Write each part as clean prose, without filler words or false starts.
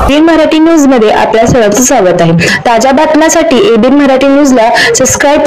ABN Marathi news मध्ये आपल्या सर्वांचं स्वागत आहे। ताज्या बातम्यांसाठी एबीएन मराठी न्यूजला सबस्क्राइब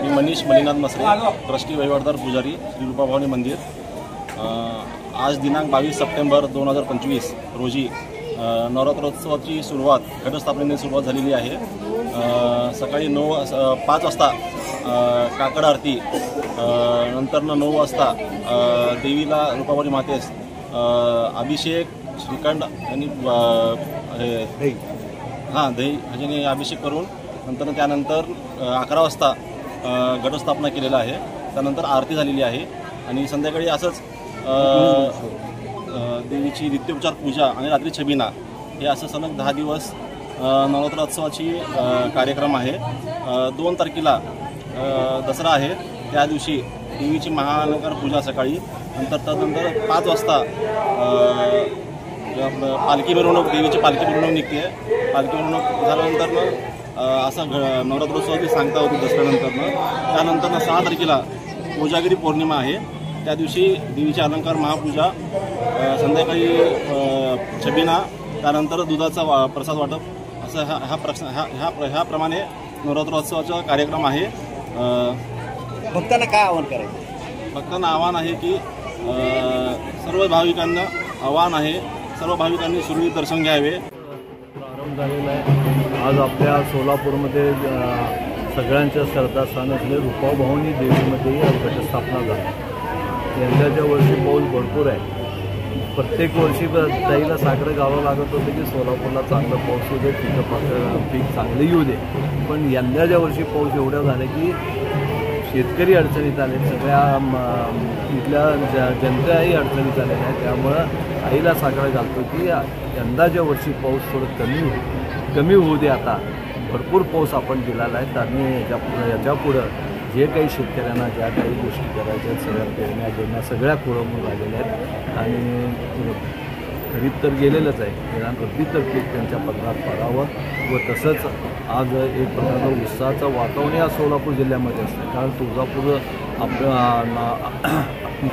मी मनीष मलिनाथ मसरे, ट्रस्टी वहिवाटदार पुजारी श्री रूपाभवानी मंदिर। आज दिनांक 22 सप्टेंबर 2025 रोजी नवरात्रोत्सवाची सुरुवात घटस्थापनेने सुरुवात झालेली आहे। सकाळी 5 वाजता काकड आरती, नंतर 9 वाजता देवीला रूपाभवानी मातेस अभिषेक श्रीखंड आणि दही ह्याच्याने अभिषेक करून नंतर त्यानंतर 11 वाजता घटस्थापना केलेला आहे। त्यानंतर आरती झालेली आहे आणि संध्याकाळी असंच देवीची नित्योपचार पूजा आणि रात्री छबिना हे असं सलग 10 दिवस नवरात्रोत्सवाची कार्यक्रम आहे। 2 तारखेला दसरा आहे, त्या दिवशी देवीची महाअलंकार पूजा सकाळी, तदनंतर 5 वाजता पालखी मिरवणूक, देवीची पालखी मिरवणूक निघते। पालखी मिरवणूक झाल्यानंतर असं नवरात्रोत्सवाची सांगता होती दसऱ्यानंतर। त्यानंतर 6 तारखेला कोजागिरी पौर्णिमा आहे, त्या दिवशी देवीचे अलंकार महापूजा, संध्याकाळी छबिना, त्यानंतर दुधाचा प्रसाद वाटप, असं ह्याप्रमाणे नवरात्रोत्सवाचा कार्यक्रम आहे। भक्तांना काय आवाहन करायचं? भक्तांना आवाहन आहे की सर्व भाविकांना आवाहन आहे, सर्व भाविकांनी सुरळीत दर्शन घ्यावे। स्थापन झालेलं आहे. आज आपल्या सोलापूरमध्ये सगळ्यांच्या श्रद्धास्थान असलेल्या रूपाभवानी देवीमध्येही आज घटस्थापना झाली. यंदाच्या वर्षी पाऊस भरपूर आहे. प्रत्येक वर्षी ताईला साकडं घालावं लागत होतं की सोलापूरला चांगलं पाऊस येऊ दे, पीक चांगलं येऊ दे. पण यंदाच्या वर्षी पाऊस एवढ्या झाला की शेतकरी अडचणीत आले, सगळ्या इथल्या जनताही अडचणीत आलेल्या आहेत. त्यामुळं आईला साकडं घालतो की यंदाच्या वर्षी पाऊस थोडं कमी होऊ दे. आता भरपूर पाऊस आपण दिलेला आहे आणि याच्यापुढं जे काही शेतकऱ्यांना ज्या काही गोष्टी करायच्या सगळ्या पेरण्या गिरण्या सगळ्या खोळंबून राहिलेल्या आहेत आणि खरीप तर गेलेलंच आहे. निदान रब्बी तर पीक त्यांच्या पदरात पडावं व तसंच आज एक प्रकारचं उत्साहाचं वातावरण या सोलापूर जिल्ह्यामध्ये असतं. कारण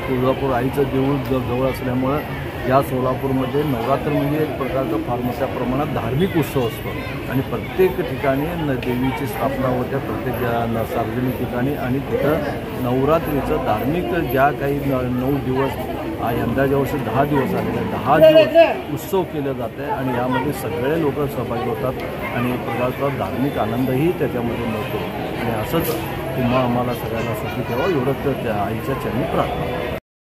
तुळजापूर आईचं देऊळ जवळ असल्यामुळं या सोलापूरमध्ये नवरात्र म्हणजे एक प्रकारचा फार मोठ्या प्रमाणात धार्मिक उत्सव असतो आणि प्रत्येक ठिकाणी देवीची स्थापना होते, प्रत्येक सार्वजनिक ठिकाणी. आणि तिथं नवरात्रीचं धार्मिक ज्या काही 9 दिवस यंदाच्या वर्षी 10 दिवस आलेले 10 दिवस उत्सव केलं जातं आहे आणि यामध्ये सगळे लोक सहभागी होतात आणि एक प्रकारचा धार्मिक आनंदही त्याच्यामध्ये मिळतो. आणि असंच तुम्हा आम्हाला सगळ्यांना सुखी ठेवा एवढंच त्या आईच्या चरणी प्रार्थना.